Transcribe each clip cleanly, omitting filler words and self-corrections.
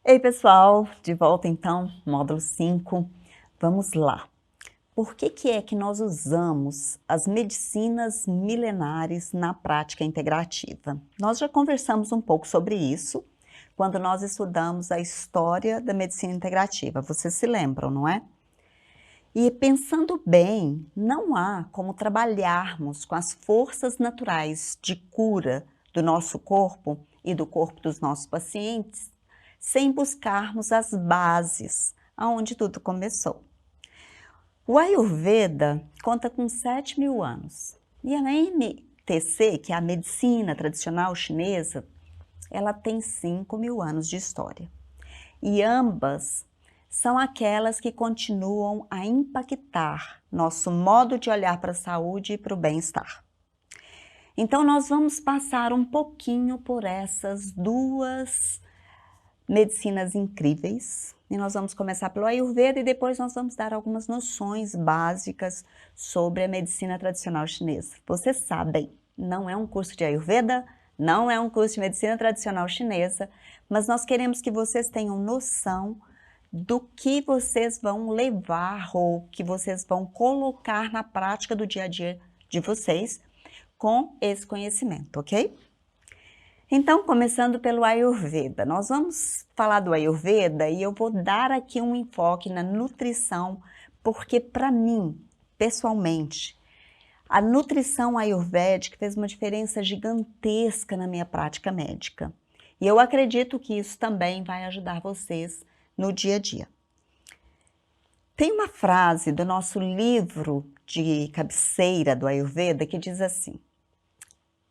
Ei pessoal, de volta então, módulo 5. Vamos lá. Por que é que nós usamos as medicinas milenares na prática integrativa? Nós já conversamos um pouco sobre isso quando nós estudamos a história da medicina integrativa, vocês se lembram, não é? E pensando bem, não há como trabalharmos com as forças naturais de cura do nosso corpo e do corpo dos nossos pacientes sem buscarmos as bases aonde tudo começou. O Ayurveda conta com 7.000 anos e a MTC, que é a medicina tradicional chinesa, ela tem 5.000 anos de história. E ambas são aquelas que continuam a impactar nosso modo de olhar para a saúde e para o bem-estar. Então nós vamos passar um pouquinho por essas duas medicinas incríveis e nós vamos começar pelo Ayurveda e depois nós vamos dar algumas noções básicas sobre a medicina tradicional chinesa. Vocês sabem, não é um curso de Ayurveda, não é um curso de medicina tradicional chinesa, mas nós queremos que vocês tenham noção do que vocês vão levar ou que vocês vão colocar na prática do dia a dia de vocês com esse conhecimento, ok? Então, começando pelo Ayurveda, nós vamos falar do Ayurveda e eu vou dar aqui um enfoque na nutrição, porque para mim, pessoalmente, a nutrição ayurvédica fez uma diferença gigantesca na minha prática médica. E eu acredito que isso também vai ajudar vocês no dia a dia. Tem uma frase do nosso livro de cabeceira do Ayurveda que diz assim: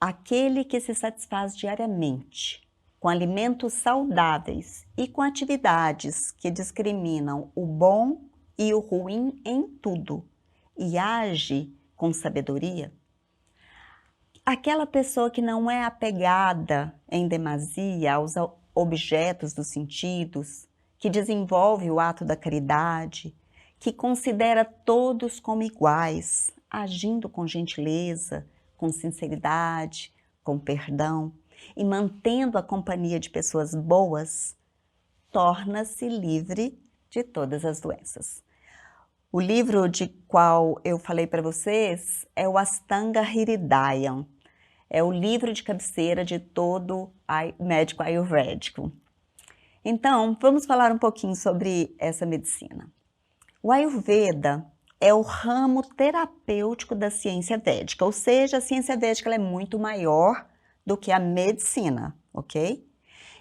aquele que se satisfaz diariamente com alimentos saudáveis e com atividades que discriminam o bom e o ruim em tudo e age com sabedoria, aquela pessoa que não é apegada em demasia aos objetos dos sentidos, que desenvolve o ato da caridade, que considera todos como iguais, agindo com gentileza, com sinceridade, com perdão e mantendo a companhia de pessoas boas, torna-se livre de todas as doenças. O livro de qual eu falei para vocês é o Ashtanga Hridayam. É o livro de cabeceira de todo médico ayurvédico. Então, vamos falar um pouquinho sobre essa medicina. O Ayurveda é o ramo terapêutico da ciência védica, ou seja, a ciência védica ela é muito maior do que a medicina, ok?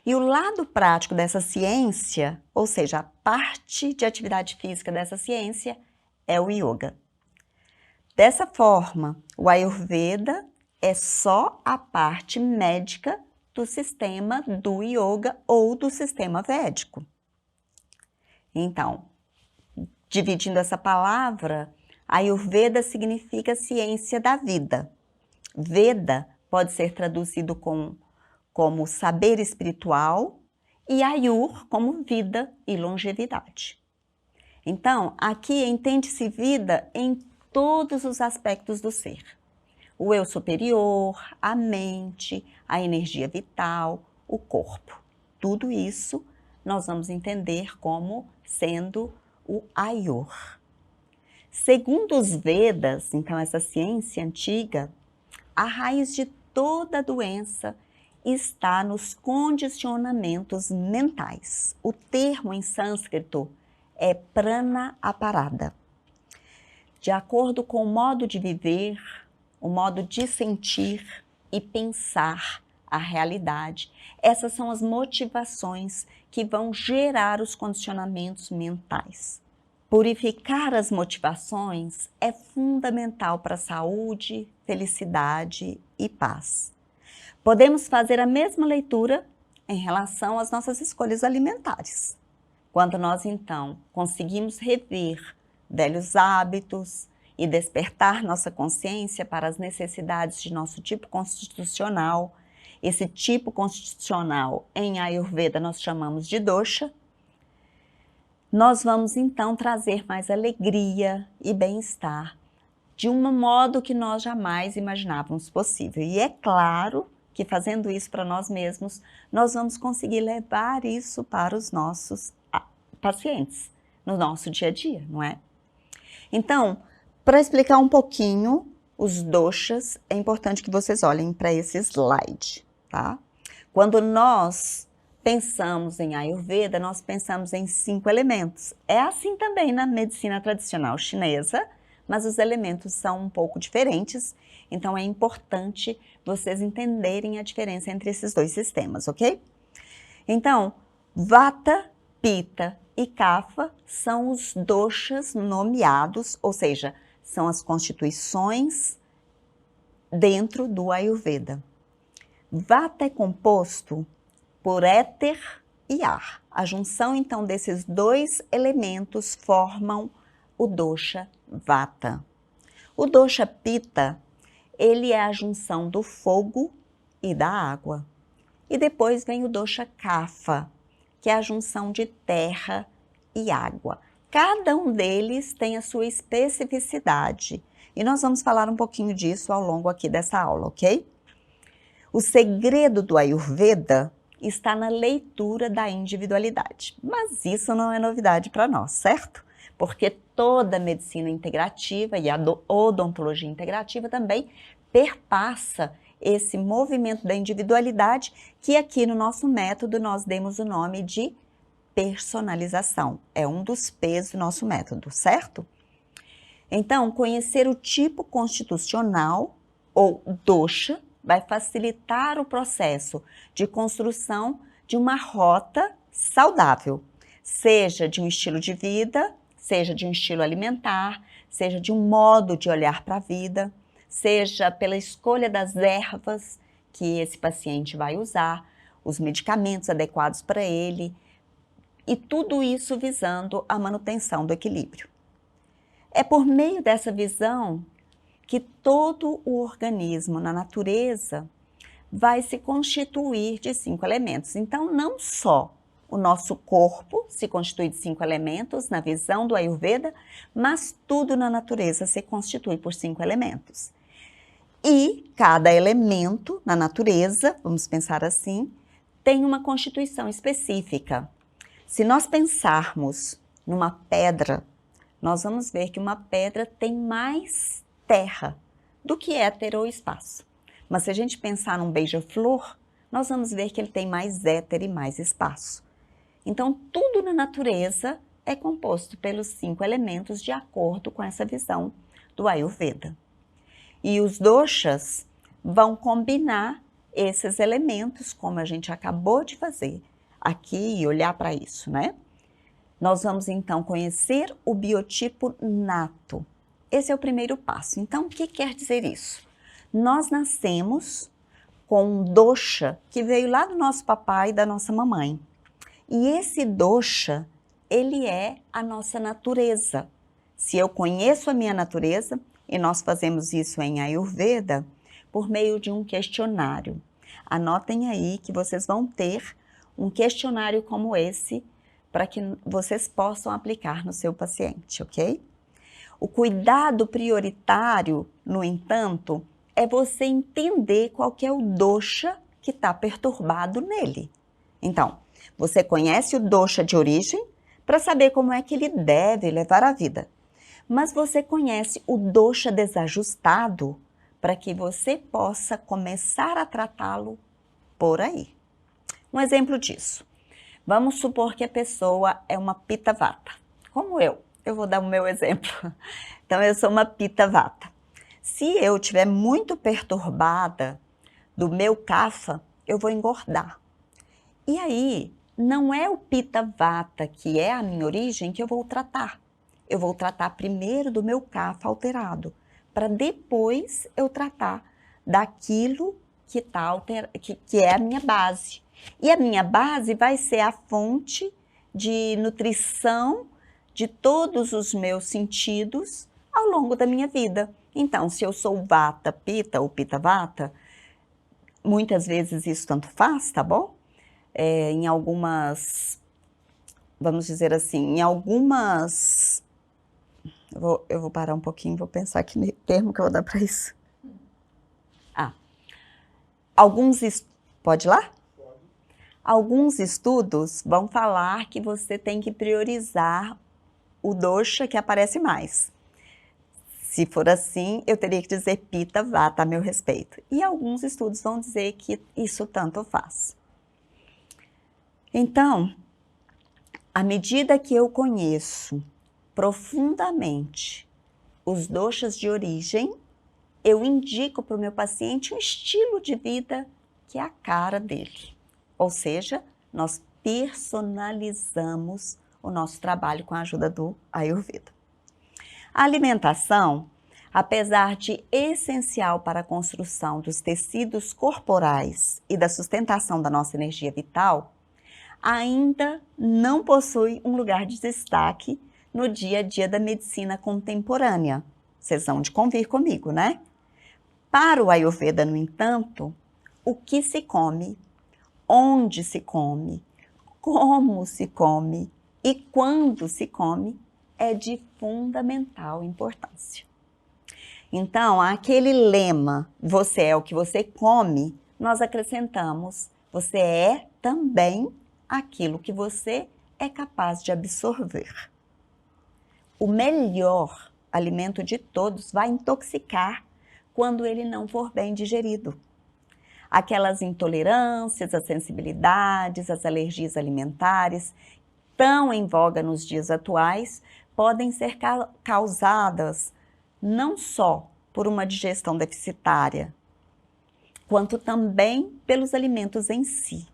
E o lado prático dessa ciência, ou seja, a parte de atividade física dessa ciência, é o yoga. Dessa forma, o Ayurveda é só a parte médica do sistema do yoga ou do sistema védico. Então, dividindo essa palavra, Ayurveda significa ciência da vida. Veda pode ser traduzido como saber espiritual e Ayur como vida e longevidade. Então, aqui entende-se vida em todos os aspectos do ser. O eu superior, a mente, a energia vital, o corpo. Tudo isso nós vamos entender como sendo o Ayur. Segundo os Vedas, então essa ciência antiga, a raiz de toda doença está nos condicionamentos mentais. O termo em sânscrito é prana aparada. De acordo com o modo de viver, o modo de sentir e pensar a realidade, essas são as motivações que vão gerar os condicionamentos mentais. Purificar as motivações é fundamental para a saúde, felicidade e paz. Podemos fazer a mesma leitura em relação às nossas escolhas alimentares. Quando nós, então, conseguimos rever velhos hábitos e despertar nossa consciência para as necessidades de nosso tipo constitucional, esse tipo constitucional em Ayurveda nós chamamos de dosha, nós vamos então trazer mais alegria e bem-estar de um modo que nós jamais imaginávamos possível. E é claro que fazendo isso para nós mesmos, nós vamos conseguir levar isso para os nossos pacientes, no nosso dia a dia, não é? Então, para explicar um pouquinho os doshas, é importante que vocês olhem para esse slide, tá? Quando nós pensamos em Ayurveda, nós pensamos em 5 elementos. É assim também na medicina tradicional chinesa, mas os elementos são um pouco diferentes, então é importante vocês entenderem a diferença entre esses dois sistemas, ok? Então, Vata, Pitta e Kapha são os doshas nomeados, ou seja, são as constituições dentro do Ayurveda. Vata é composto por éter e ar. A junção, então, desses dois elementos formam o dosha Vata. O dosha Pitta, ele é a junção do fogo e da água. E depois vem o dosha Kapha, que é a junção de terra e água. Cada um deles tem a sua especificidade. E nós vamos falar um pouquinho disso ao longo aqui dessa aula, ok? O segredo do Ayurveda está na leitura da individualidade. Mas isso não é novidade para nós, certo? Porque toda medicina integrativa e a odontologia integrativa também perpassa esse movimento da individualidade que aqui no nosso método nós demos o nome de personalização. É um dos P's do nosso método, certo? Então, conhecer o tipo constitucional ou dosha vai facilitar o processo de construção de uma rota saudável, seja de um estilo de vida, seja de um estilo alimentar, seja de um modo de olhar para a vida, seja pela escolha das ervas que esse paciente vai usar, os medicamentos adequados para ele, e tudo isso visando a manutenção do equilíbrio. É por meio dessa visão que todo o organismo na natureza vai se constituir de 5 elementos. Então, não só o nosso corpo se constitui de 5 elementos na visão do Ayurveda, mas tudo na natureza se constitui por 5 elementos. E cada elemento na natureza, vamos pensar assim, tem uma constituição específica. Se nós pensarmos numa pedra, nós vamos ver que uma pedra tem mais terra do que éter ou espaço. Mas se a gente pensar num beija-flor, nós vamos ver que ele tem mais éter e mais espaço. Então, tudo na natureza é composto pelos 5 elementos de acordo com essa visão do Ayurveda. E os doshas vão combinar esses elementos, como a gente acabou de fazer aqui e olhar para isso, né? Nós vamos então conhecer o biotipo nato. Esse é o primeiro passo. Então, o que quer dizer isso? Nós nascemos com um dosha que veio lá do nosso papai e da nossa mamãe. E esse dosha, ele é a nossa natureza. Se eu conheço a minha natureza, e nós fazemos isso em Ayurveda, por meio de um questionário. Anotem aí que vocês vão ter um questionário como esse para que vocês possam aplicar no seu paciente, ok? O cuidado prioritário, no entanto, é você entender qual que é o dosha que está perturbado nele. Então, você conhece o dosha de origem para saber como é que ele deve levar a vida. Mas você conhece o dosha desajustado para que você possa começar a tratá-lo por aí. Um exemplo disso. Vamos supor que a pessoa é uma Pitta Vata, como eu. Eu vou dar o meu exemplo. Então, eu sou uma Pitta Vata. Se eu estiver muito perturbada do meu Kapha, eu vou engordar. E aí, não é o Pitta Vata, que é a minha origem, que eu vou tratar. Eu vou tratar primeiro do meu Kapha alterado, para depois eu tratar daquilo que é a minha base. E a minha base vai ser a fonte de nutrição de todos os meus sentidos ao longo da minha vida. Então, se eu sou Vata, Pitta ou Pitta Vata, muitas vezes isso tanto faz, tá bom? Em algumas, vamos dizer assim, eu vou parar um pouquinho, vou pensar que termo que eu vou dar para isso. Pode ir lá? Alguns estudos vão falar que você tem que priorizar o dosha que aparece mais. Se for assim, eu teria que dizer Pitta, Vata a meu respeito. E alguns estudos vão dizer que isso tanto faz. Então, à medida que eu conheço profundamente os doshas de origem, eu indico para o meu paciente um estilo de vida que é a cara dele. Ou seja, nós personalizamos o nosso trabalho com a ajuda do Ayurveda. A alimentação, apesar de essencial para a construção dos tecidos corporais e da sustentação da nossa energia vital, ainda não possui um lugar de destaque no dia a dia da medicina contemporânea. Vocês vão de convir comigo, né? Para o Ayurveda, no entanto, o que se come, onde se come, como se come e quando se come é de fundamental importância. Então, aquele lema, você é o que você come, nós acrescentamos, você é também aquilo que você é capaz de absorver. O melhor alimento de todos vai intoxicar quando ele não for bem digerido. Aquelas intolerâncias, as sensibilidades, as alergias alimentares, tão em voga nos dias atuais, podem ser causadas não só por uma digestão deficitária, quanto também pelos alimentos em si.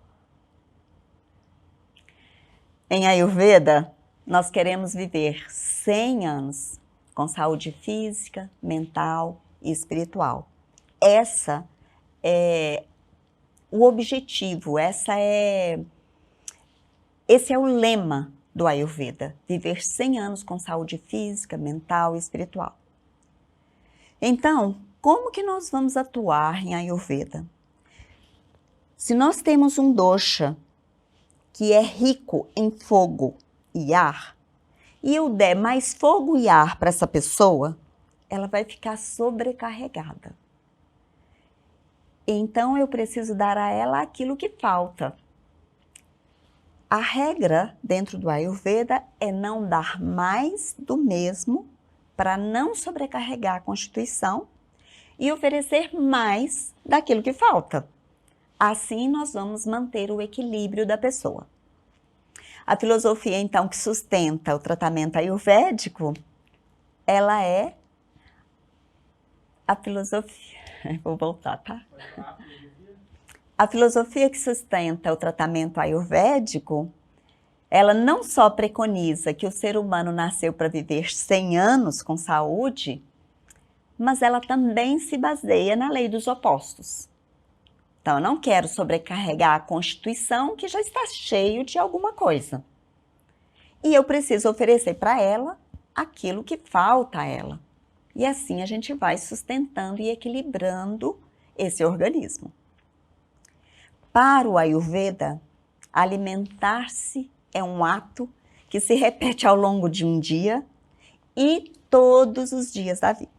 Em Ayurveda, nós queremos viver 100 anos com saúde física, mental e espiritual. Essa é o objetivo, esse é o lema do Ayurveda, viver 100 anos com saúde física, mental e espiritual. Então, como que nós vamos atuar em Ayurveda? Se nós temos um dosha que é rico em fogo e ar, e eu der mais fogo e ar para essa pessoa, ela vai ficar sobrecarregada. Então, eu preciso dar a ela aquilo que falta. A regra dentro do Ayurveda é não dar mais do mesmo para não sobrecarregar a constituição e oferecer mais daquilo que falta. Assim, nós vamos manter o equilíbrio da pessoa. A filosofia, então, que sustenta o tratamento ayurvédico, ela é a filosofia... Vou voltar, tá? A filosofia que sustenta o tratamento ayurvédico, ela não só preconiza que o ser humano nasceu para viver 100 anos com saúde, mas ela também se baseia na lei dos opostos. Então, eu não quero sobrecarregar a constituição que já está cheio de alguma coisa. E eu preciso oferecer para ela aquilo que falta a ela. E assim a gente vai sustentando e equilibrando esse organismo. Para o Ayurveda, alimentar-se é um ato que se repete ao longo de um dia e todos os dias da vida.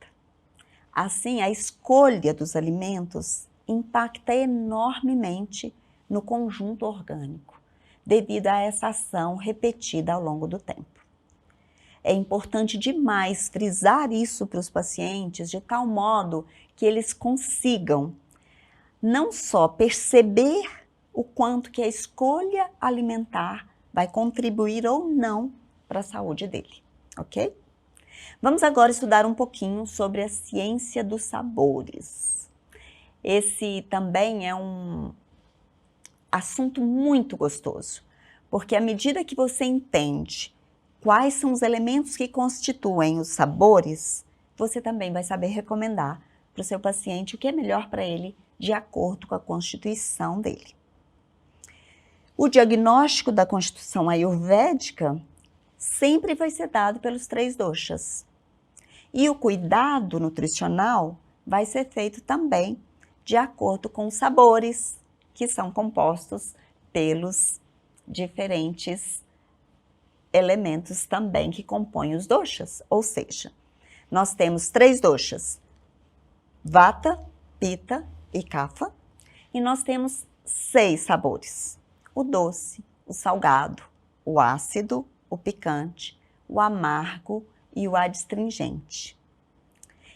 Assim, a escolha dos alimentos impacta enormemente no conjunto orgânico, devido a essa ação repetida ao longo do tempo. É importante demais frisar isso para os pacientes, de tal modo que eles consigam não só perceber o quanto que a escolha alimentar vai contribuir ou não para a saúde dele, ok? Vamos agora estudar um pouquinho sobre a ciência dos sabores. Esse também é um assunto muito gostoso, porque à medida que você entende quais são os elementos que constituem os sabores, você também vai saber recomendar para o seu paciente o que é melhor para ele de acordo com a constituição dele. O diagnóstico da constituição ayurvédica sempre vai ser dado pelos 3 doshas. E o cuidado nutricional vai ser feito também de acordo com os sabores, que são compostos pelos diferentes elementos também que compõem os doshas. Ou seja, nós temos 3 doshas, Vata, Pitta e Kapha, E nós temos 6 sabores: o doce, o salgado, o ácido, o picante, o amargo e o adstringente.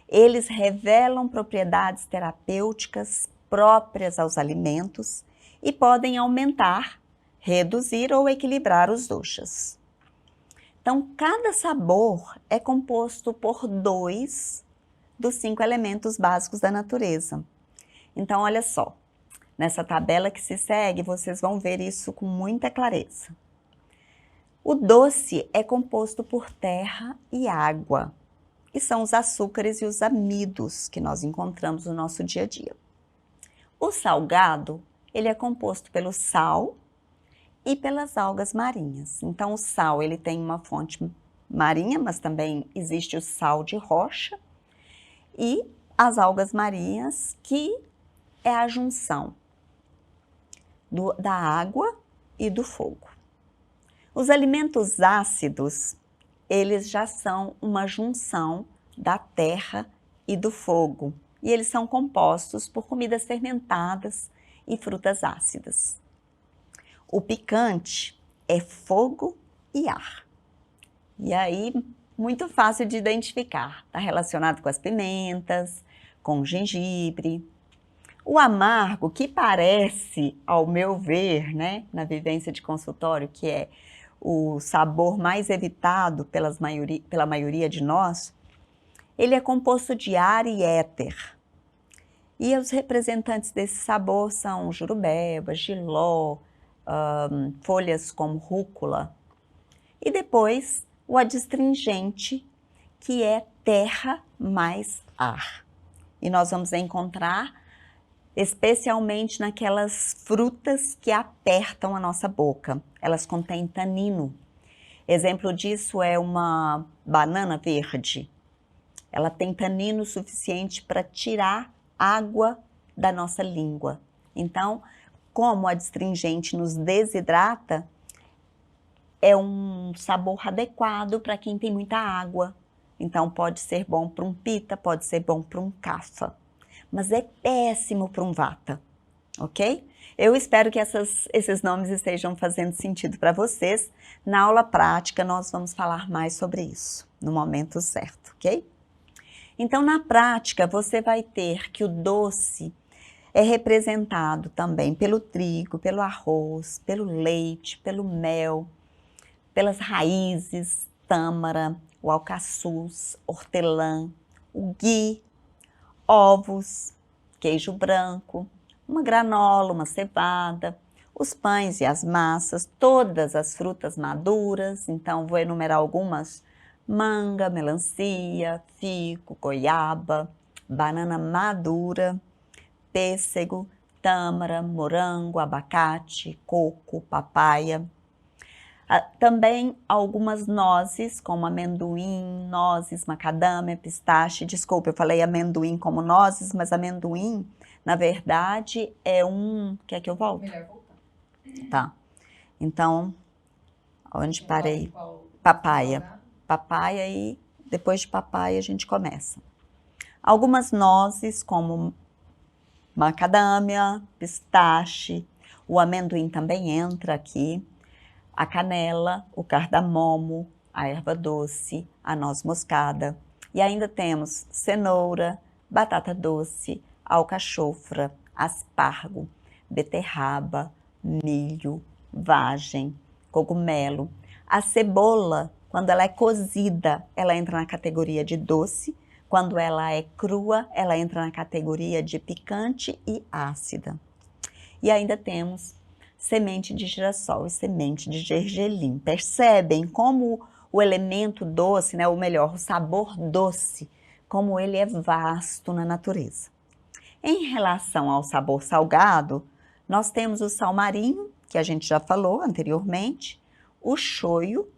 Eles revelam propriedades terapêuticas próprias aos alimentos e podem aumentar, reduzir ou equilibrar os doshas. Então, cada sabor é composto por 2 dos 5 elementos básicos da natureza. Então, olha só, nessa tabela que se segue, vocês vão ver isso com muita clareza. O doce é composto por terra e água, e são os açúcares e os amidos que nós encontramos no nosso dia a dia. O salgado, ele é composto pelo sal e pelas algas marinhas. Então, o sal, ele tem uma fonte marinha, mas também existe o sal de rocha, e as algas marinhas, que é a junção da água e do fogo. Os alimentos ácidos, eles já são uma junção da terra e do fogo, e eles são compostos por comidas fermentadas e frutas ácidas. O picante é fogo e ar. E aí, muito fácil de identificar, está relacionado com as pimentas, com o gengibre. O amargo, que parece, ao meu ver, né, na vivência de consultório, que é o sabor mais evitado pela maioria de nós, ele é composto de ar e éter. E os representantes desse sabor são jurubeba, jiló, folhas como rúcula. E depois o adstringente, que é terra mais ar. E nós vamos encontrar especialmente naquelas frutas que apertam a nossa boca. Elas contêm tanino. Exemplo disso é uma banana verde. Ela tem tanino suficiente para tirar água da nossa língua. Então, como o adstringente nos desidrata, é um sabor adequado para quem tem muita água. Então, pode ser bom para um pita, pode ser bom para um kapha. Mas é péssimo para um vata, ok? Eu espero que esses nomes estejam fazendo sentido para vocês. Na aula prática, nós vamos falar mais sobre isso, no momento certo, ok? Então, na prática, você vai ter que o doce é representado também pelo trigo, pelo arroz, pelo leite, pelo mel, pelas raízes, tâmara, o alcaçuz, hortelã, o ghee, ovos, queijo branco, uma granola, uma cevada, os pães e as massas, todas as frutas maduras. Então, vou enumerar algumas: manga, melancia, figo, goiaba, banana madura, pêssego, tâmara, morango, abacate, coco, papaya. Também algumas nozes, como amendoim, nozes, macadâmia, pistache. Desculpa, eu falei amendoim como nozes, mas amendoim, na verdade, é um... Quer que eu volte? Melhor voltar. Tá. Então, onde parei? Papaya. Papaya, e depois de papaya a gente começa. Algumas nozes, como macadâmia, pistache, o amendoim também entra aqui. A canela, o cardamomo, a erva doce, a noz moscada. E ainda temos cenoura, batata doce, alcachofra, aspargo, beterraba, milho, vagem, cogumelo. A cebola, quando ela é cozida, ela entra na categoria de doce. Quando ela é crua, ela entra na categoria de picante e ácida. E ainda temos semente de girassol e semente de gergelim. Percebem como o elemento doce, né, ou melhor, o sabor doce, como ele é vasto na natureza. Em relação ao sabor salgado, nós temos o sal marinho, que a gente já falou anteriormente, o shoyu,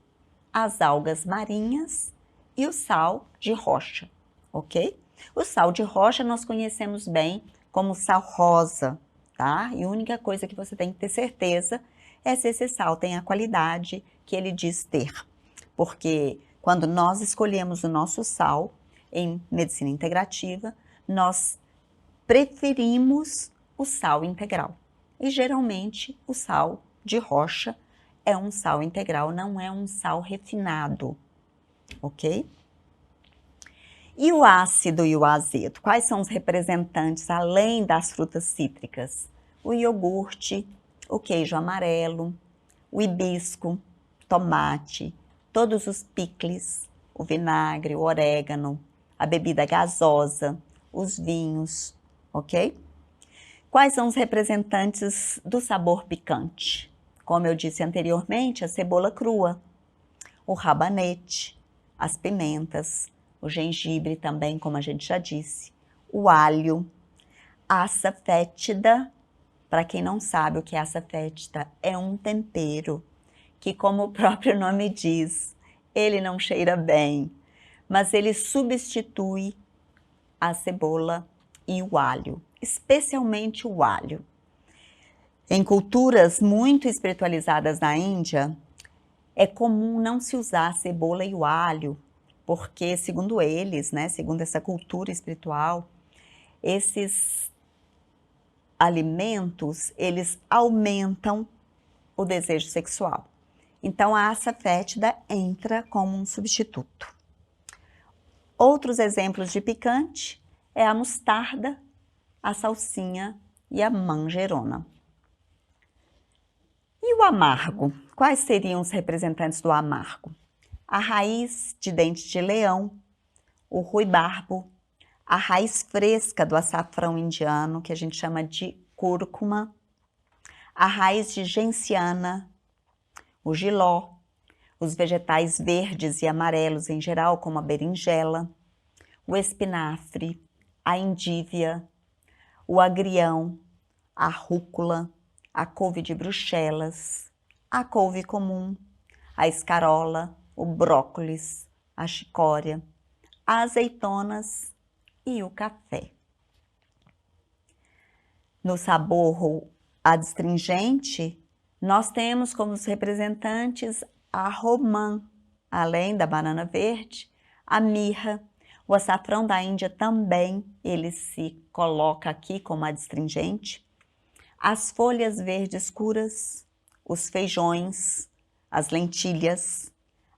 as algas marinhas e o sal de rocha, ok? O sal de rocha nós conhecemos bem como sal rosa, tá? E a única coisa que você tem que ter certeza é se esse sal tem a qualidade que ele diz ter. Porque quando nós escolhemos o nosso sal em medicina integrativa, nós preferimos o sal integral. E geralmente o sal de rocha é um sal integral, não é um sal refinado, ok? E o ácido e o azedo? Quais são os representantes além das frutas cítricas? O iogurte, o queijo amarelo, o hibisco, tomate, todos os picles, o vinagre, o orégano, a bebida gasosa, os vinhos, ok? Quais são os representantes do sabor picante? Como eu disse anteriormente, a cebola crua, o rabanete, as pimentas, o gengibre também, como a gente já disse, o alho, a açafétida. Para quem não sabe o que é açafétida, é um tempero que, como o próprio nome diz, ele não cheira bem, mas ele substitui a cebola e o alho, especialmente o alho. Em culturas muito espiritualizadas na Índia, é comum não se usar a cebola e o alho, porque, segundo eles, né, segundo essa cultura espiritual, esses alimentos, eles aumentam o desejo sexual. Então, a açafétida entra como um substituto. Outros exemplos de picante é a mostarda, a salsinha e a manjerona. E o amargo? Quais seriam os representantes do amargo? A raiz de dente de leão, o ruibarbo, a raiz fresca do açafrão indiano, que a gente chama de cúrcuma, a raiz de genciana, o jiló, os vegetais verdes e amarelos em geral, como a berinjela, o espinafre, a endívia, o agrião, a rúcula, a couve de Bruxelas, a couve comum, a escarola, o brócolis, a chicória, as azeitonas e o café. No sabor adstringente, nós temos como os representantes a romã, além da banana verde, a mirra, o açafrão da Índia também, ele se coloca aqui como adstringente, as folhas verdes escuras, os feijões, as lentilhas,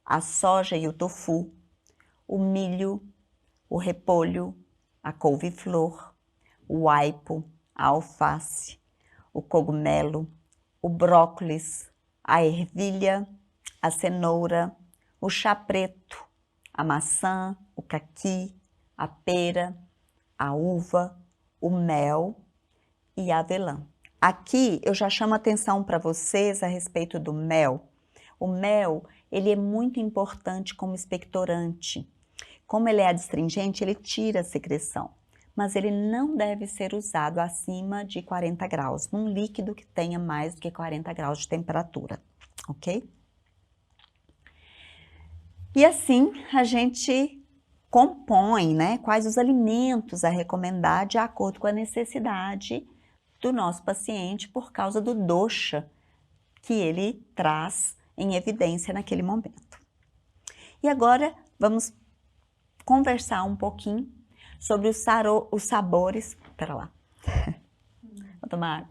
a soja e o tofu, o milho, o repolho, a couve-flor, o aipo, a alface, o cogumelo, o brócolis, a ervilha, a cenoura, o chá preto, a maçã, o caqui, a pera, a uva, o mel e a avelã. Aqui eu já chamo atenção para vocês a respeito do mel. O mel, ele é muito importante como expectorante. Como ele é adstringente, ele tira a secreção, mas ele não deve ser usado acima de 40 graus, num líquido que tenha mais do que 40 graus de temperatura, ok? E assim a gente compõe, né, quais os alimentos a recomendar de acordo com a necessidade do nosso paciente por causa do dosha que ele traz em evidência naquele momento. E agora vamos conversar um pouquinho sobre os sabores. Espera lá. Vou tomar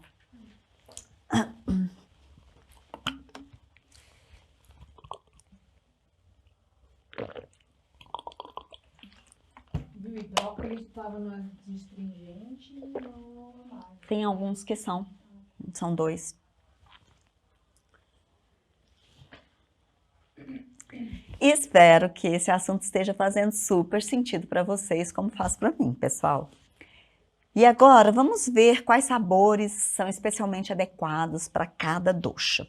água. O brócolis estava no adstringente e no amargo. Tem alguns que são 2. E espero que esse assunto esteja fazendo super sentido para vocês, como faz para mim, pessoal. E agora vamos ver quais sabores são especialmente adequados para cada dosha.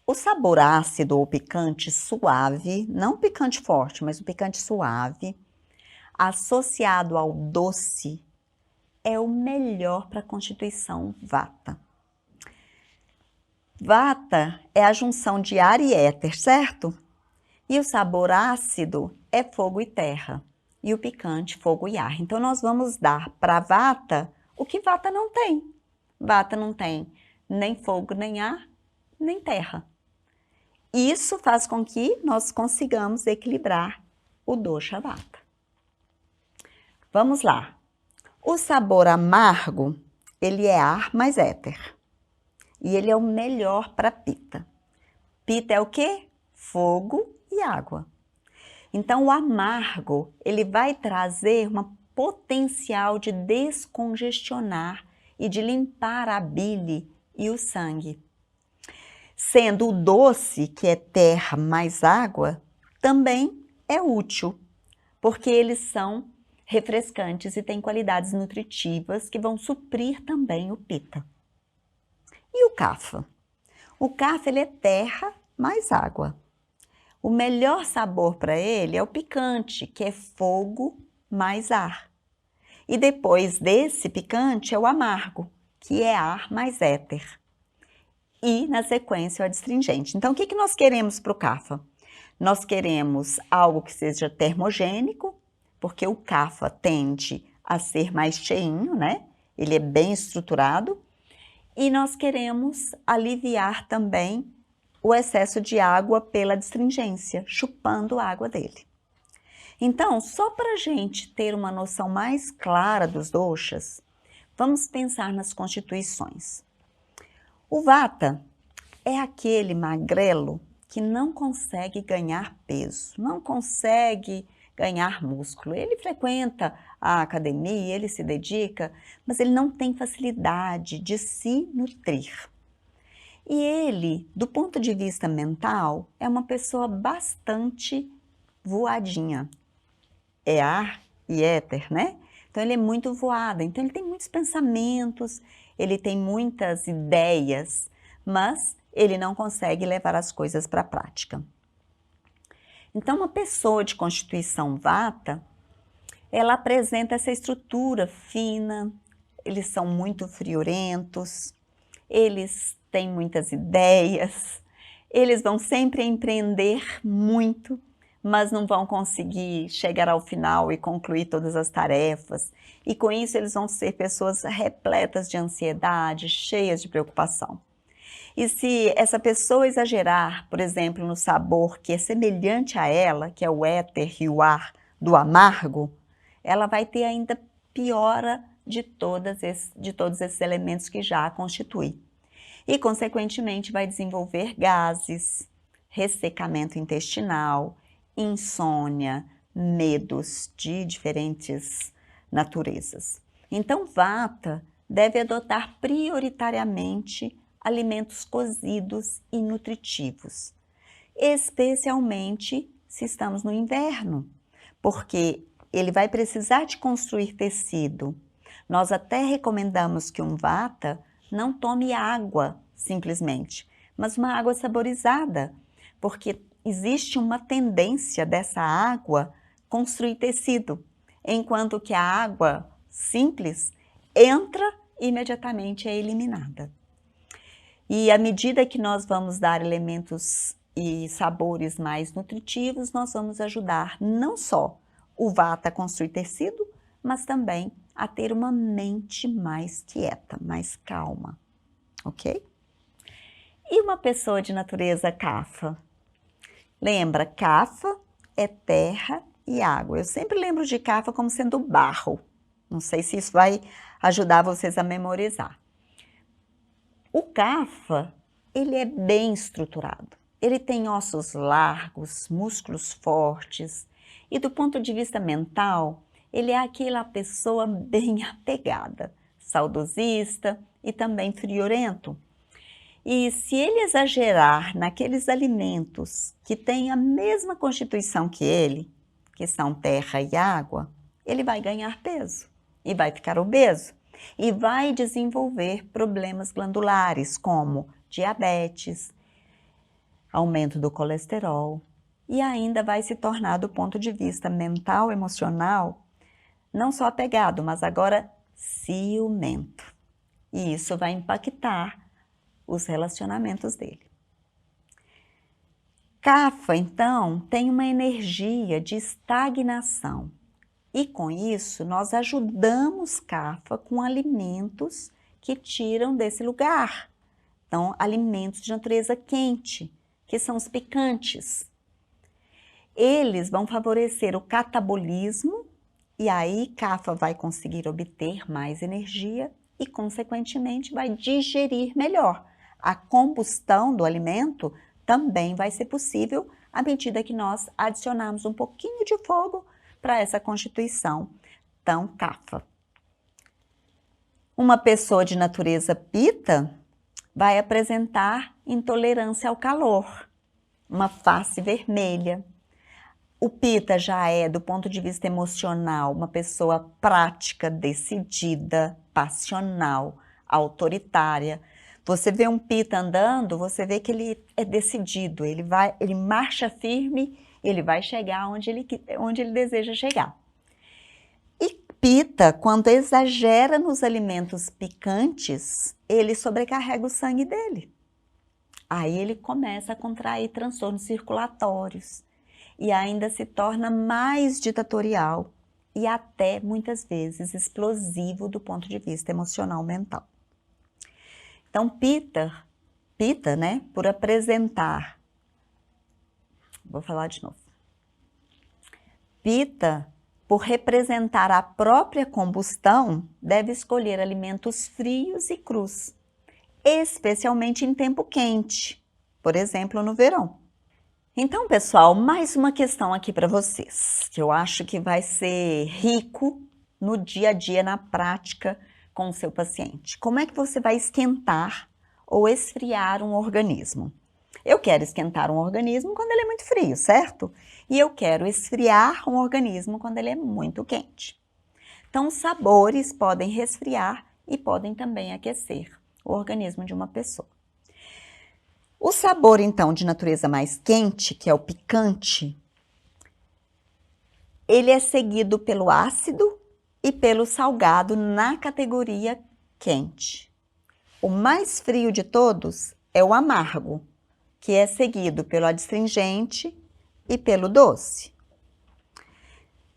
O sabor ácido ou picante suave, não picante forte, mas o picante suave, associado ao doce, é o melhor para a constituição vata. Vata é a junção de ar e éter, certo? E o sabor ácido é fogo e terra. E o picante, fogo e ar. Então, nós vamos dar para vata o que vata não tem. Vata não tem nem fogo, nem ar, nem terra. Isso faz com que nós consigamos equilibrar o dosha vata. Vamos lá. O sabor amargo ele é ar mais éter. E ele é o melhor para Pitta. Pitta é o quê? Fogo e água. Então, o amargo, ele vai trazer uma potencial de descongestionar e de limpar a bile e o sangue. Sendo o doce, que é terra mais água, também é útil, porque eles são refrescantes e têm qualidades nutritivas que vão suprir também o Pitta. E o Kapha? O Kapha, ele é terra mais água. O melhor sabor para ele é o picante, que é fogo mais ar. E depois desse picante é o amargo, que é ar mais éter. E, na sequência, o adstringente. Então, o que nós queremos para o Kapha? Nós queremos algo que seja termogênico, porque o Kapha tende a ser mais cheinho, né? Ele é bem estruturado. E nós queremos aliviar também o excesso de água pela adstringência, chupando a água dele. Então, só para a gente ter uma noção mais clara dos doshas, vamos pensar nas constituições. O Vata é aquele magrelo que não consegue ganhar peso, não consegue ganhar músculo. Ele frequenta a academia, ele se dedica, mas ele não tem facilidade de se nutrir. E ele, do ponto de vista mental, é uma pessoa bastante voadinha. É ar e éter, né? Então ele é muito voado, então ele tem muitos pensamentos, ele tem muitas ideias, mas ele não consegue levar as coisas para a prática. Então uma pessoa de constituição Vata, ela apresenta essa estrutura fina, eles são muito friorentos, eles têm muitas ideias, eles vão sempre empreender muito, mas não vão conseguir chegar ao final e concluir todas as tarefas. E com isso eles vão ser pessoas repletas de ansiedade, cheias de preocupação. E se essa pessoa exagerar, por exemplo, no sabor que é semelhante a ela, que é o éter e o ar do amargo, ela vai ter ainda piora de todos esses elementos que já a constituem. E, consequentemente, vai desenvolver gases, ressecamento intestinal, insônia, medos de diferentes naturezas. Então, Vata deve adotar prioritariamente alimentos cozidos e nutritivos, especialmente se estamos no inverno, porque ele vai precisar de construir tecido. Nós até recomendamos que um Vata não tome água, simplesmente, mas uma água saborizada, porque existe uma tendência dessa água construir tecido, enquanto que a água simples entra e imediatamente é eliminada. E à medida que nós vamos dar elementos e sabores mais nutritivos, nós vamos ajudar não só o Vata a construir tecido, mas também a ter uma mente mais quieta, mais calma, ok? E uma pessoa de natureza Kapha? Lembra, Kapha é terra e água. Eu sempre lembro de Kapha como sendo barro. Não sei se isso vai ajudar vocês a memorizar. O Kapha, ele é bem estruturado. Ele tem ossos largos, músculos fortes. E do ponto de vista mental, ele é aquela pessoa bem apegada, saudosista e também friorento. E se ele exagerar naqueles alimentos que têm a mesma constituição que ele, que são terra e água, ele vai ganhar peso e vai ficar obeso e vai desenvolver problemas glandulares como diabetes, aumento do colesterol e ainda vai se tornar, do ponto de vista mental, emocional, não só apegado, mas agora ciumento. E isso vai impactar os relacionamentos dele. Kapha, então, tem uma energia de estagnação. E com isso, nós ajudamos Kapha com alimentos que tiram desse lugar. Então, alimentos de natureza quente, que são os picantes. Eles vão favorecer o catabolismo e aí Kapha vai conseguir obter mais energia e, consequentemente, vai digerir melhor. A combustão do alimento também vai ser possível à medida que nós adicionarmos um pouquinho de fogo para essa constituição tão cafa. Uma pessoa de natureza Pitta vai apresentar intolerância ao calor, uma face vermelha. O Pitta já é, do ponto de vista emocional, uma pessoa prática, decidida, passional, autoritária. Você vê um Pitta andando, você vê que ele é decidido, ele marcha firme, ele vai chegar onde ele deseja chegar. E Pitta, quando exagera nos alimentos picantes, ele sobrecarrega o sangue dele. Aí ele começa a contrair transtornos circulatórios e ainda se torna mais ditatorial e até, muitas vezes, explosivo do ponto de vista emocional mental. Então, Pitta, né, por apresentar, vou falar de novo, Pitta, por representar a própria combustão, deve escolher alimentos frios e crus, especialmente em tempo quente, por exemplo, no verão. Então, pessoal, mais uma questão aqui para vocês, que eu acho que vai ser rico no dia a dia, na prática com o seu paciente. Como é que você vai esquentar ou esfriar um organismo? Eu quero esquentar um organismo quando ele é muito frio, certo? E eu quero esfriar um organismo quando ele é muito quente. Então, os sabores podem resfriar e podem também aquecer o organismo de uma pessoa. O sabor, então, de natureza mais quente, que é o picante, ele é seguido pelo ácido e pelo salgado na categoria quente. O mais frio de todos é o amargo, que é seguido pelo adstringente e pelo doce.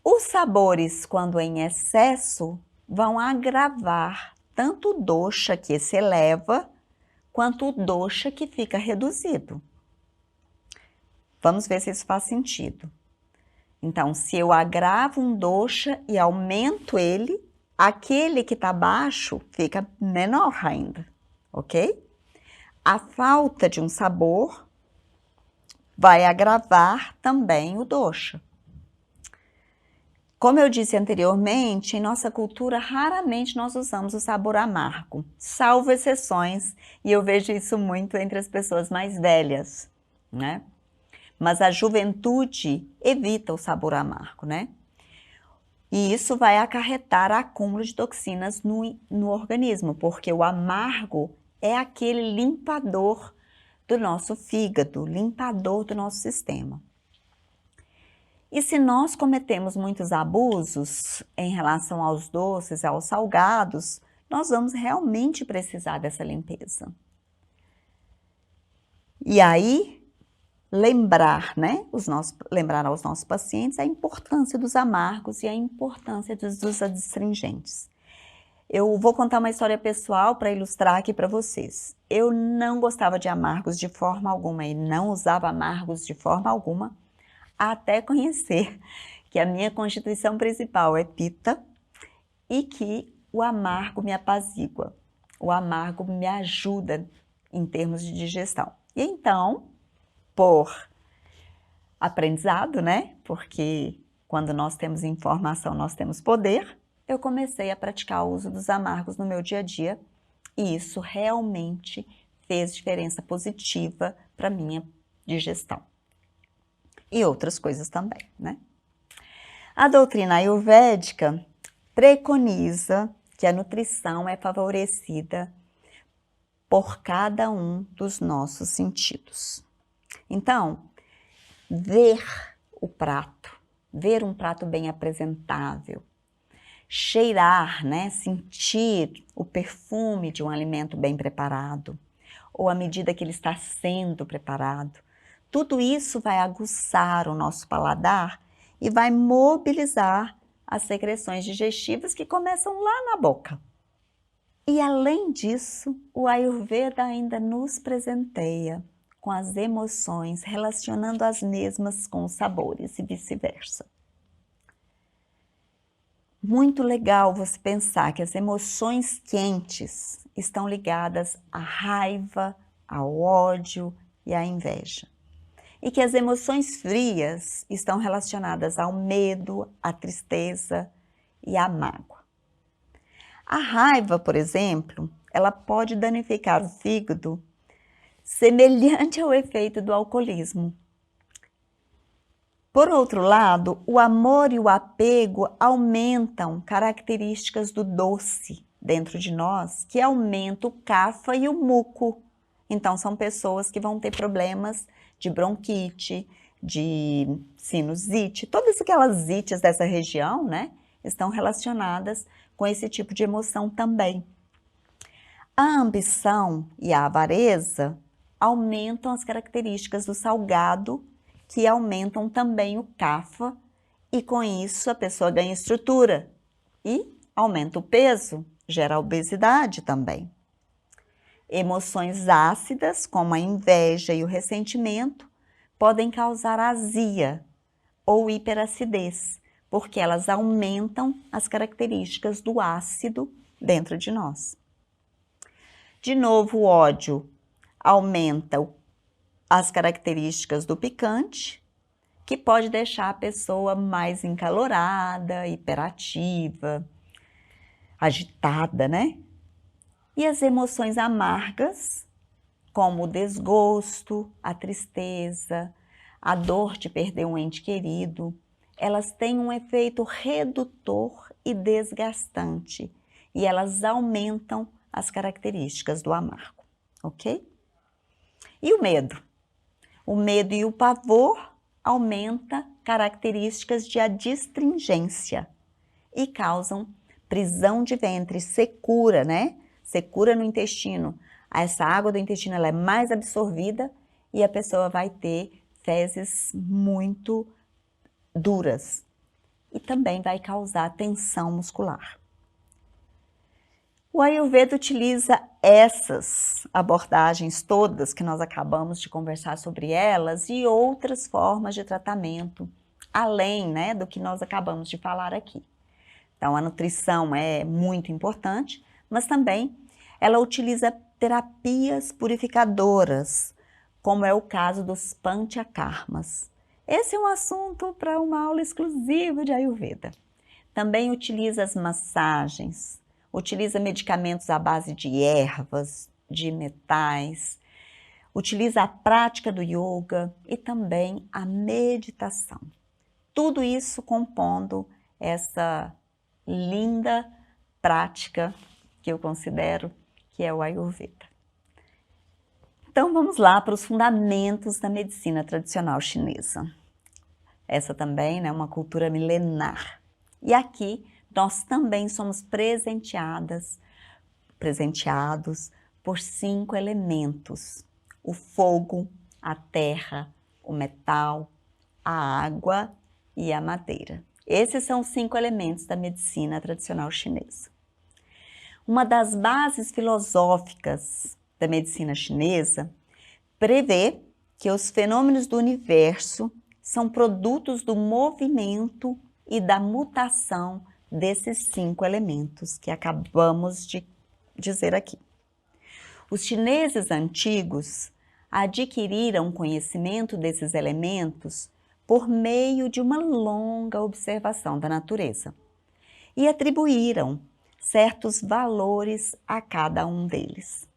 Os sabores, quando em excesso, vão agravar tanto o dosha, que se eleva, quanto o dosha, que fica reduzido. Vamos ver se isso faz sentido. Então, se eu agravo um dosha e aumento ele, aquele que está baixo fica menor ainda, ok? A falta de um sabor vai agravar também o dosha. Como eu disse anteriormente, em nossa cultura, raramente nós usamos o sabor amargo, salvo exceções, e eu vejo isso muito entre as pessoas mais velhas, né? Mas a juventude evita o sabor amargo, né? E isso vai acarretar acúmulo de toxinas no organismo, porque o amargo é aquele limpador do nosso fígado, limpador do nosso sistema. E se nós cometemos muitos abusos em relação aos doces, aos salgados, nós vamos realmente precisar dessa limpeza. E aí, lembrar aos nossos pacientes a importância dos amargos e a importância dos adstringentes. Eu vou contar uma história pessoal para ilustrar aqui para vocês. Eu não gostava de amargos de forma alguma e não usava amargos de forma alguma, até conhecer que a minha constituição principal é Pitta e que o amargo me apazigua, o amargo me ajuda em termos de digestão. E então, por aprendizado, né? Porque quando nós temos informação, nós temos poder, eu comecei a praticar o uso dos amargos no meu dia a dia e isso realmente fez diferença positiva para minha digestão. E outras coisas também, né? A doutrina ayurvédica preconiza que a nutrição é favorecida por cada um dos nossos sentidos. Então, ver um prato bem apresentável, cheirar, né, sentir o perfume de um alimento bem preparado, ou à medida que ele está sendo preparado, tudo isso vai aguçar o nosso paladar e vai mobilizar as secreções digestivas que começam lá na boca. E além disso, o Ayurveda ainda nos presenteia com as emoções, relacionando as mesmas com os sabores e vice-versa. Muito legal você pensar que as emoções quentes estão ligadas à raiva, ao ódio e à inveja. E que as emoções frias estão relacionadas ao medo, à tristeza e à mágoa. A raiva, por exemplo, ela pode danificar o fígado, semelhante ao efeito do alcoolismo. Por outro lado, o amor e o apego aumentam características do doce dentro de nós, que aumenta o cafa e o muco. Então, são pessoas que vão ter problemas de bronquite, de sinusite, todas aquelas ites dessa região, né, estão relacionadas com esse tipo de emoção também. A ambição e a avareza aumentam as características do salgado, que aumentam também o CAFA, e com isso a pessoa ganha estrutura e aumenta o peso, gera obesidade também. Emoções ácidas, como a inveja e o ressentimento, podem causar azia ou hiperacidez, porque elas aumentam as características do ácido dentro de nós. De novo, o ódio aumenta as características do picante, que pode deixar a pessoa mais encalorada, hiperativa, agitada, né? E as emoções amargas, como o desgosto, a tristeza, a dor de perder um ente querido, elas têm um efeito redutor e desgastante, e elas aumentam as características do amargo, ok? E o medo? O medo e o pavor aumentam características de adstringência e causam prisão de ventre, secura, né? Secura no intestino. Essa água do intestino ela é mais absorvida e a pessoa vai ter fezes muito duras e também vai causar tensão muscular. O Ayurveda utiliza essas abordagens todas que nós acabamos de conversar sobre elas e outras formas de tratamento, além, né, do que nós acabamos de falar aqui. Então, a nutrição é muito importante, mas também ela utiliza terapias purificadoras, como é o caso dos panchakarmas. Esse é um assunto para uma aula exclusiva de Ayurveda. Também utiliza as massagens, utiliza medicamentos à base de ervas, de metais, utiliza a prática do yoga e também a meditação. Tudo isso compondo essa linda prática que eu considero que é o Ayurveda. Então vamos lá para os fundamentos da medicina tradicional chinesa. Essa também é uma cultura milenar. E aqui nós também somos presenteados por 5 elementos: o fogo, a terra, o metal, a água e a madeira. Esses são os 5 elementos da medicina tradicional chinesa. Uma das bases filosóficas da medicina chinesa prevê que os fenômenos do universo são produtos do movimento e da mutação desses 5 elementos que acabamos de dizer aqui. Os chineses antigos adquiriram conhecimento desses elementos por meio de uma longa observação da natureza e atribuíram certos valores a cada um deles.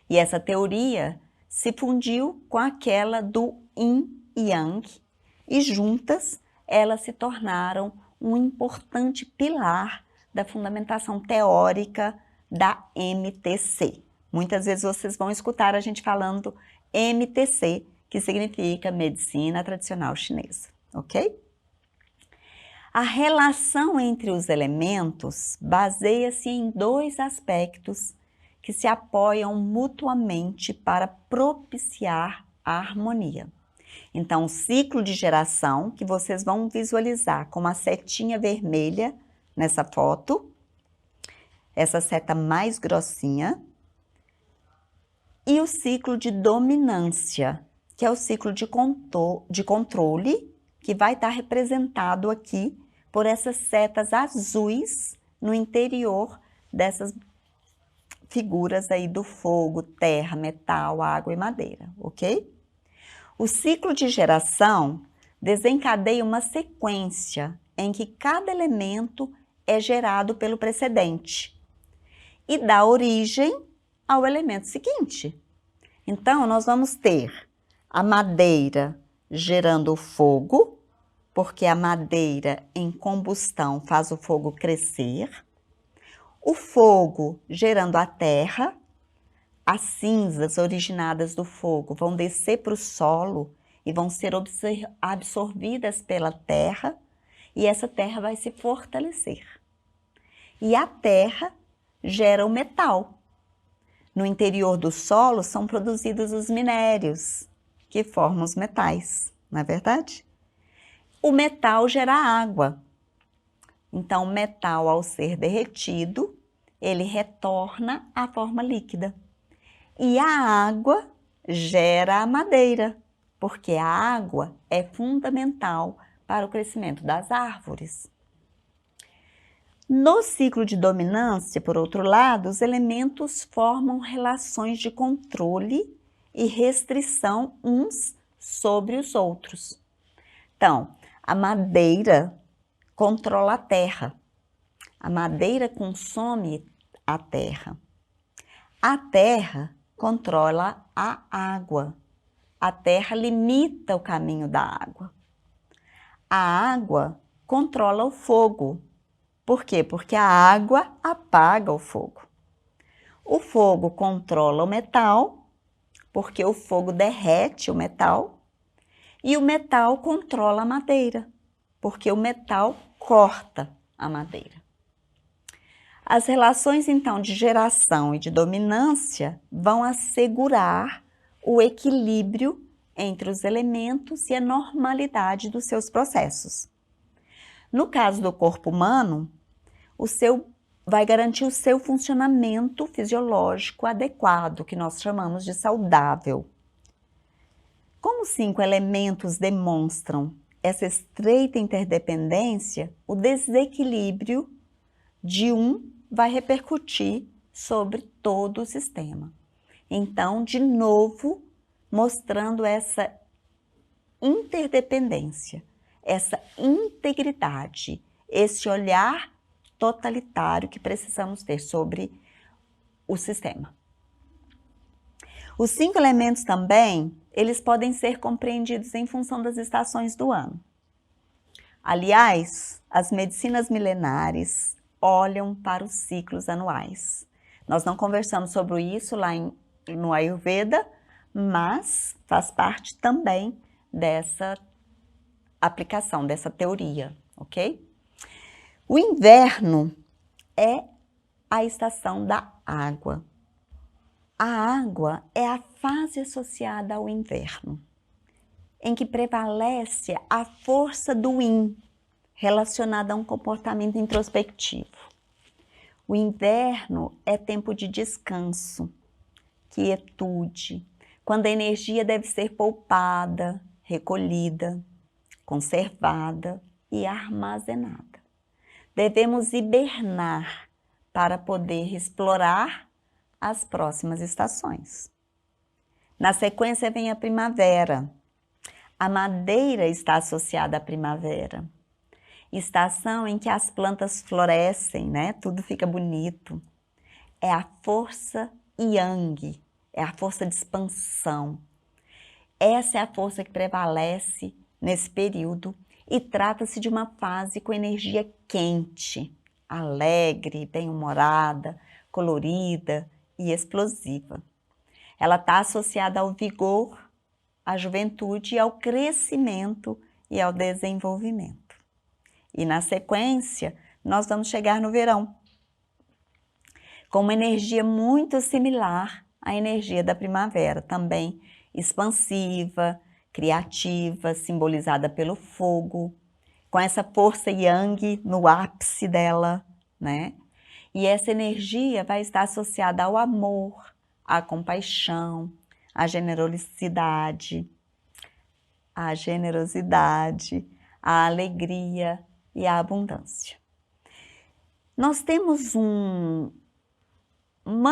E essa teoria se fundiu com aquela do Yin e Yang e juntas elas se tornaram um importante pilar da fundamentação teórica da MTC. Muitas vezes vocês vão escutar a gente falando MTC, que significa Medicina Tradicional Chinesa, ok? A relação entre os elementos baseia-se em 2 aspectos que se apoiam mutuamente para propiciar a harmonia. Então, o ciclo de geração, que vocês vão visualizar como a setinha vermelha nessa foto, essa seta mais grossinha, e o ciclo de dominância, que é o ciclo de controle, que vai estar representado aqui por essas setas azuis no interior dessas figuras aí do fogo, terra, metal, água e madeira, ok? O ciclo de geração desencadeia uma sequência em que cada elemento é gerado pelo precedente e dá origem ao elemento seguinte. Então, nós vamos ter a madeira gerando o fogo, porque a madeira em combustão faz o fogo crescer, o fogo gerando a terra, as cinzas originadas do fogo vão descer para o solo e vão ser absorvidas pela terra, e essa terra vai se fortalecer. E a terra gera o metal. No interior do solo são produzidos os minérios, que formam os metais, não é verdade? O metal gera água. Então, o metal, ao ser derretido, ele retorna à forma líquida. E a água gera a madeira, porque a água é fundamental para o crescimento das árvores. No ciclo de dominância, por outro lado, os elementos formam relações de controle e restrição uns sobre os outros. Então, a madeira controla a terra. A madeira consome a terra. A terra controla a água. A terra limita o caminho da água. A água controla o fogo. Por quê? Porque a água apaga o fogo. O fogo controla o metal, porque o fogo derrete o metal. E o metal controla a madeira, porque o metal corta a madeira. As relações, então, de geração e de dominância vão assegurar o equilíbrio entre os elementos e a normalidade dos seus processos. No caso do corpo humano, vai garantir o seu funcionamento fisiológico adequado, que nós chamamos de saudável. Como os 5 elementos demonstram essa estreita interdependência, o desequilíbrio de um vai repercutir sobre todo o sistema. Então, de novo, mostrando essa interdependência, essa integridade, esse olhar totalitário que precisamos ter sobre o sistema. Os 5 elementos também, eles podem ser compreendidos em função das estações do ano. Aliás, as medicinas milenares olham para os ciclos anuais. Nós não conversamos sobre isso lá no Ayurveda, mas faz parte também dessa aplicação, dessa teoria, ok? O inverno é a estação da água. A água é a fase associada ao inverno, em que prevalece a força do yin, relacionada a um comportamento introspectivo. O inverno é tempo de descanso, quietude, quando a energia deve ser poupada, recolhida, conservada e armazenada. Devemos hibernar para poder explorar as próximas estações. Na sequência vem a primavera. A madeira está associada à primavera. Estação em que as plantas florescem, né? Tudo fica bonito. É a força yang, é a força de expansão. Essa é a força que prevalece nesse período e trata-se de uma fase com energia quente, alegre, bem-humorada, colorida e explosiva. Ela está associada ao vigor, à juventude, ao crescimento e ao desenvolvimento. E na sequência, nós vamos chegar no verão, com uma energia muito similar à energia da primavera, também expansiva, criativa, simbolizada pelo fogo, com essa força yang no ápice dela, né? E essa energia vai estar associada ao amor, à compaixão, à generosidade, à alegria e a abundância. Nós temos uma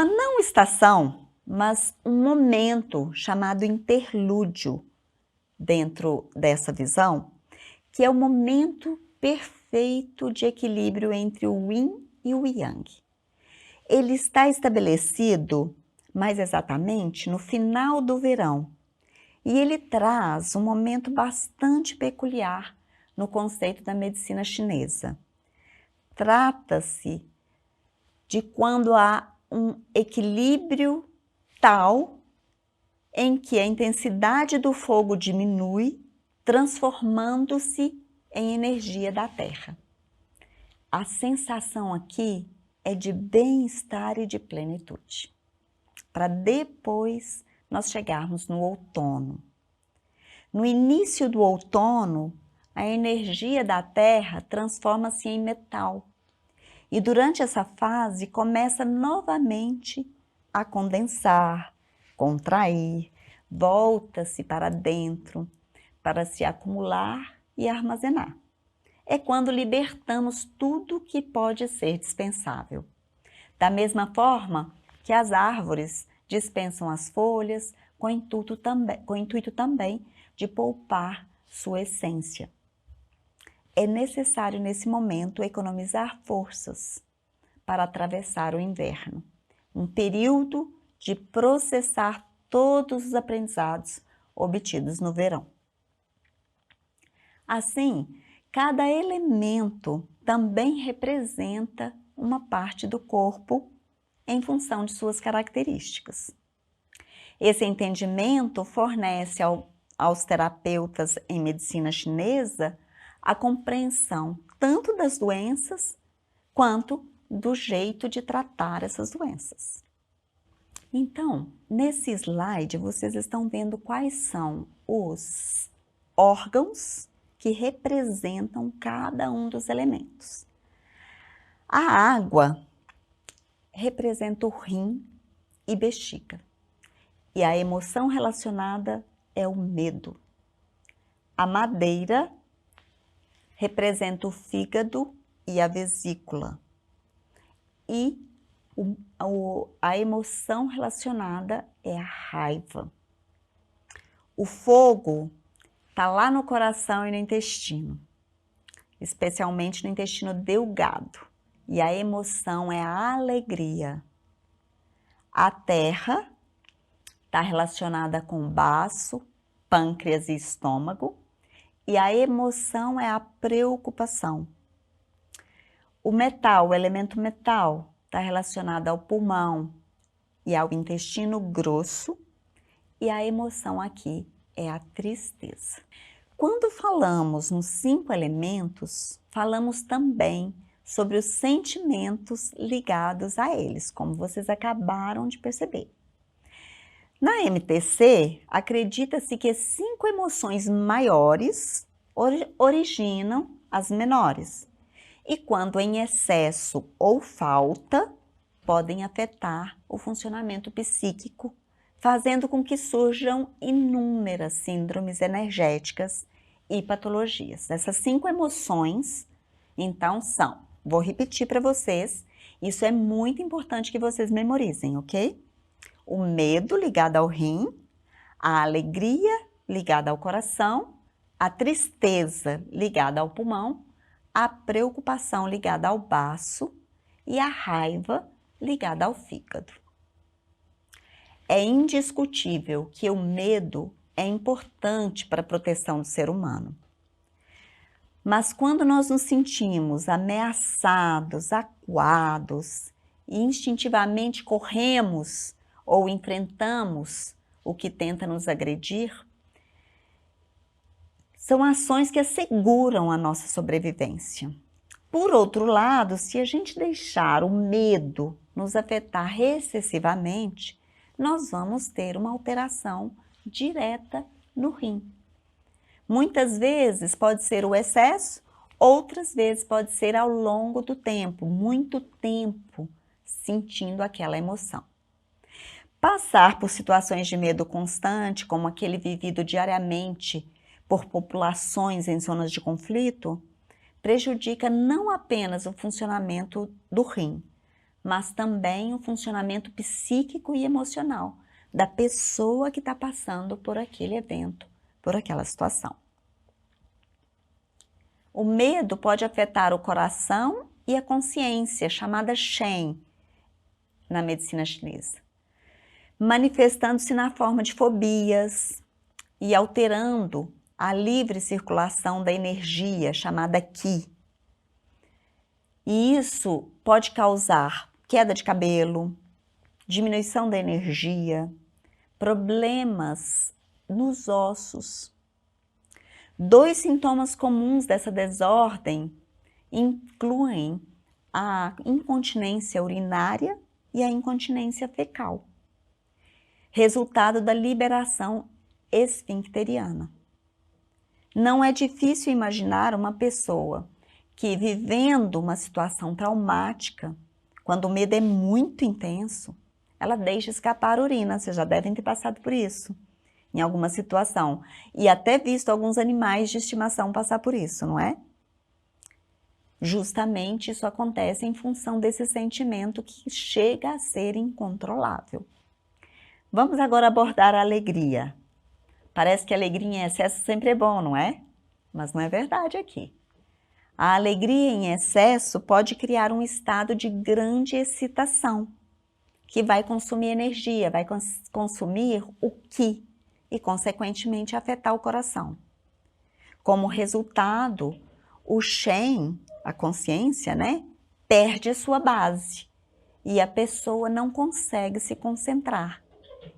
não estação, mas um momento chamado interlúdio dentro dessa visão, que é o momento perfeito de equilíbrio entre o yin e o yang. Ele está estabelecido, mais exatamente, no final do verão, e ele traz um momento bastante peculiar no conceito da medicina chinesa. Trata-se de quando há um equilíbrio tal em que a intensidade do fogo diminui, transformando-se em energia da Terra. A sensação aqui é de bem-estar e de plenitude, para depois nós chegarmos no outono. No início do outono, a energia da Terra transforma-se em metal e durante essa fase começa novamente a condensar, contrair, volta-se para dentro para se acumular e armazenar. É quando libertamos tudo que pode ser dispensável. Da mesma forma que as árvores dispensam as folhas com o intuito também de poupar sua essência. É necessário nesse momento economizar forças para atravessar o inverno, um período de processar todos os aprendizados obtidos no verão. Assim, cada elemento também representa uma parte do corpo em função de suas características. Esse entendimento fornece aos terapeutas em medicina chinesa a compreensão tanto das doenças quanto do jeito de tratar essas doenças. Então, nesse slide vocês estão vendo quais são os órgãos que representam cada um dos elementos. A água representa o rim e bexiga, e a emoção relacionada é o medo. A madeira representa o fígado e a vesícula, e a emoção relacionada é a raiva. O fogo está lá no coração e no intestino, especialmente no intestino delgado, e a emoção é a alegria. A terra está relacionada com baço, pâncreas e estômago, e a emoção é a preocupação. O metal, o elemento metal, está relacionado ao pulmão e ao intestino grosso, e a emoção aqui é a tristeza. Quando falamos nos 5 elementos, falamos também sobre os sentimentos ligados a eles, como vocês acabaram de perceber. Na MTC, acredita-se que 5 emoções maiores originam as menores, e quando em excesso ou falta, podem afetar o funcionamento psíquico, fazendo com que surjam inúmeras síndromes energéticas e patologias. Essas 5 emoções, então, são, vou repetir para vocês, isso é muito importante que vocês memorizem, ok? O medo ligado ao rim, a alegria ligada ao coração, a tristeza ligada ao pulmão, a preocupação ligada ao baço e a raiva ligada ao fígado. É indiscutível que o medo é importante para a proteção do ser humano. Mas quando nós nos sentimos ameaçados, acuados e instintivamente corremos ou enfrentamos o que tenta nos agredir, são ações que asseguram a nossa sobrevivência. Por outro lado, se a gente deixar o medo nos afetar excessivamente, nós vamos ter uma alteração direta no rim. Muitas vezes pode ser o excesso, outras vezes pode ser ao longo do tempo, muito tempo sentindo aquela emoção. Passar por situações de medo constante, como aquele vivido diariamente por populações em zonas de conflito, prejudica não apenas o funcionamento do rim, mas também o funcionamento psíquico e emocional da pessoa que está passando por aquele evento, por aquela situação. O medo pode afetar o coração e a consciência, chamada Shen, na medicina chinesa, manifestando-se na forma de fobias e alterando a livre circulação da energia, chamada Qi. E isso pode causar queda de cabelo, diminuição da energia, problemas nos ossos. 2 sintomas comuns dessa desordem incluem a incontinência urinária e a incontinência fecal, resultado da liberação esfincteriana. Não é difícil imaginar uma pessoa que, vivendo uma situação traumática, quando o medo é muito intenso, ela deixa escapar a urina. Vocês já devem ter passado por isso em alguma situação e até visto alguns animais de estimação passar por isso, não é? Justamente isso acontece em função desse sentimento que chega a ser incontrolável. Vamos agora abordar a alegria. Parece que alegria em excesso sempre é bom, não é? Mas não é verdade aqui. A alegria em excesso pode criar um estado de grande excitação, que vai consumir energia, vai consumir o Qi e, consequentemente, afetar o coração. Como resultado, o Shen, a consciência, né, perde a sua base e a pessoa não consegue se concentrar.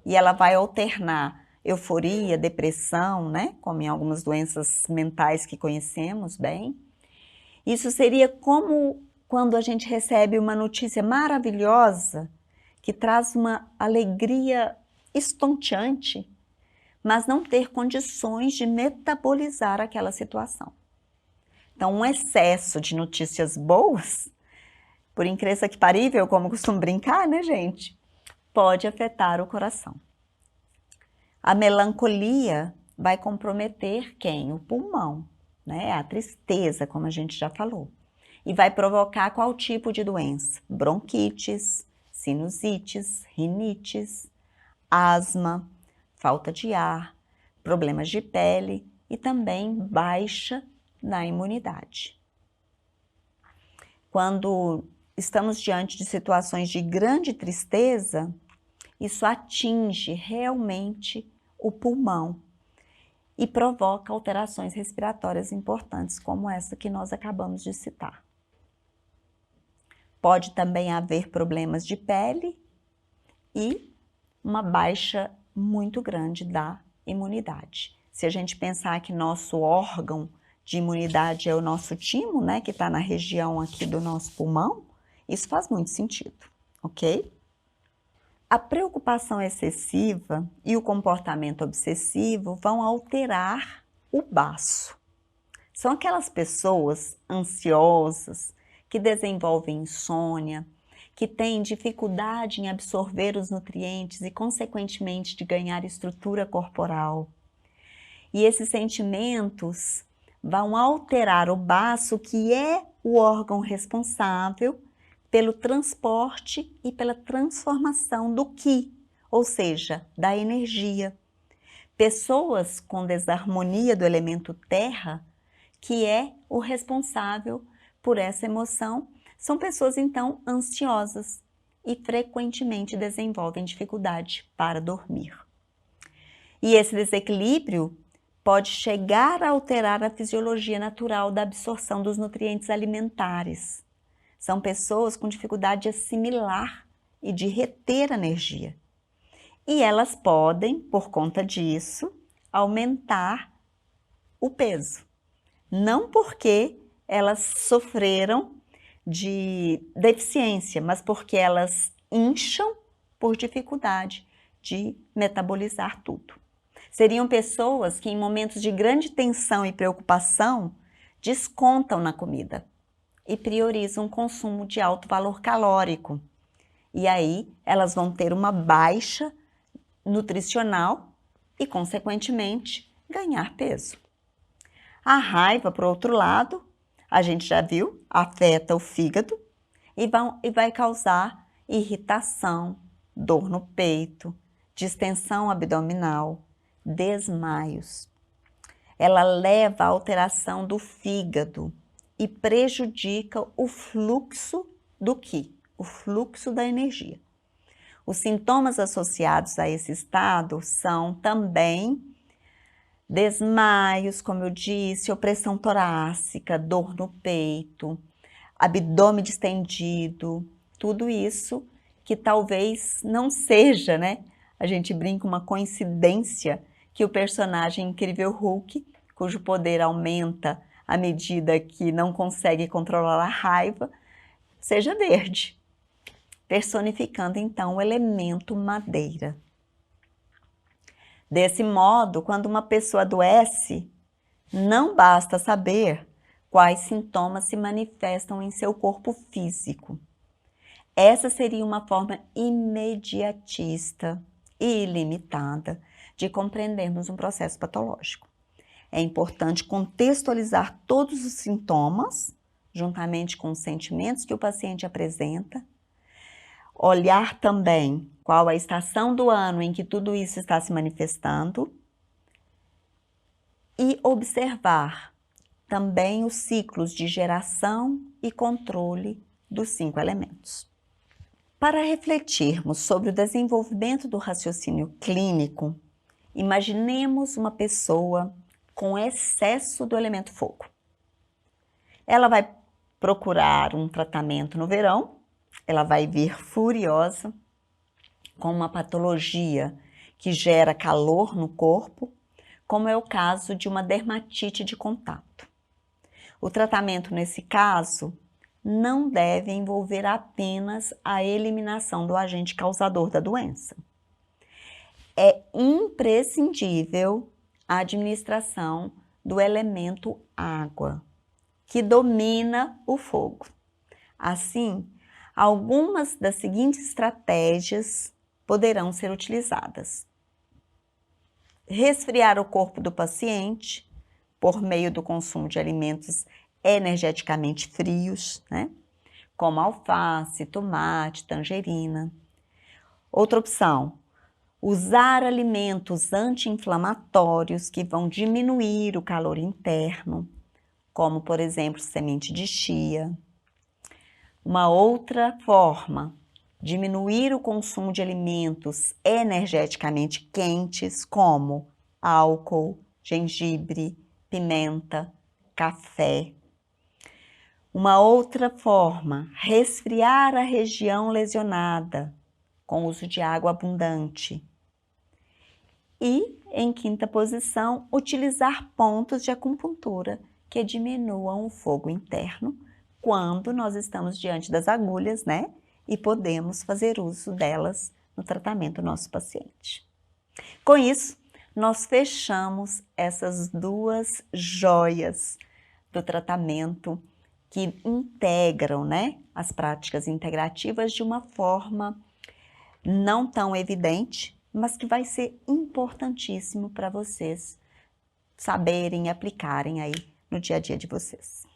E ela vai alternar euforia, depressão, né, como em algumas doenças mentais que conhecemos bem. Isso seria como quando a gente recebe uma notícia maravilhosa que traz uma alegria estonteante, mas não ter condições de metabolizar aquela situação. Então, um excesso de notícias boas, por incrível que parível, como eu costumo brincar, né, gente, pode afetar o coração. A melancolia vai comprometer quem? O pulmão, né? A tristeza, como a gente já falou. E vai provocar qual tipo de doença? Bronquites, sinusites, rinites, asma, falta de ar, problemas de pele e também baixa na imunidade. Quando estamos diante de situações de grande tristeza, isso atinge realmente o pulmão e provoca alterações respiratórias importantes, como essa que nós acabamos de citar. Pode também haver problemas de pele e uma baixa muito grande da imunidade. Se a gente pensar que nosso órgão de imunidade é o nosso timo, né, que está na região aqui do nosso pulmão, isso faz muito sentido, ok? A preocupação excessiva e o comportamento obsessivo vão alterar o baço. São aquelas pessoas ansiosas que desenvolvem insônia, que têm dificuldade em absorver os nutrientes e, consequentemente, de ganhar estrutura corporal. E esses sentimentos vão alterar o baço, que é o órgão responsável pelo transporte e pela transformação do Qi, ou seja, da energia. Pessoas com desarmonia do elemento terra, que é o responsável por essa emoção, são pessoas então ansiosas e frequentemente desenvolvem dificuldade para dormir. E esse desequilíbrio pode chegar a alterar a fisiologia natural da absorção dos nutrientes alimentares. São pessoas com dificuldade de assimilar e de reter energia. E elas podem, por conta disso, aumentar o peso. Não porque elas sofreram de deficiência, mas porque elas incham por dificuldade de metabolizar tudo. Seriam pessoas que, em momentos de grande tensão e preocupação, descontam na comida e priorizam o consumo de alto valor calórico. E aí elas vão ter uma baixa nutricional e, consequentemente, ganhar peso. A raiva, por outro lado, a gente já viu, afeta o fígado e vai causar irritação, dor no peito, distensão abdominal, desmaios. Ela leva à alteração do fígado e prejudica o fluxo do qi, o fluxo da energia. Os sintomas associados a esse estado são também desmaios, como eu disse, opressão torácica, dor no peito, abdômen distendido, tudo isso que talvez não seja, né? A gente brinca uma coincidência que o personagem Incrível Hulk, cujo poder aumenta à medida que não consegue controlar a raiva, seja verde, personificando então o elemento madeira. Desse modo, quando uma pessoa adoece, não basta saber quais sintomas se manifestam em seu corpo físico. Essa seria uma forma imediatista e ilimitada de compreendermos um processo patológico. É importante contextualizar todos os sintomas, juntamente com os sentimentos que o paciente apresenta, olhar também qual a estação do ano em que tudo isso está se manifestando e observar também os ciclos de geração e controle dos 5 elementos. Para refletirmos sobre o desenvolvimento do raciocínio clínico, imaginemos uma pessoa com excesso do elemento fogo. Ela vai procurar um tratamento no verão, ela vai vir furiosa, com uma patologia que gera calor no corpo, como é o caso de uma dermatite de contato. O tratamento nesse caso não deve envolver apenas a eliminação do agente causador da doença. É imprescindível a administração do elemento água, que domina o fogo. Assim, algumas das seguintes estratégias poderão ser utilizadas. Resfriar o corpo do paciente por meio do consumo de alimentos energeticamente frios, né? Como alface, tomate, tangerina. Outra opção, usar alimentos anti-inflamatórios que vão diminuir o calor interno, como, por exemplo, semente de chia. Uma outra forma, diminuir o consumo de alimentos energeticamente quentes, como álcool, gengibre, pimenta, café. Uma outra forma, resfriar a região lesionada, com uso de água abundante. E, em quinta posição, utilizar pontos de acupuntura que diminuam o fogo interno quando nós estamos diante das agulhas, né? E podemos fazer uso delas no tratamento do nosso paciente. Com isso, nós fechamos essas 2 joias do tratamento que integram, né, as práticas integrativas de uma forma não tão evidente, mas que vai ser importantíssimo para vocês saberem e aplicarem aí no dia a dia de vocês.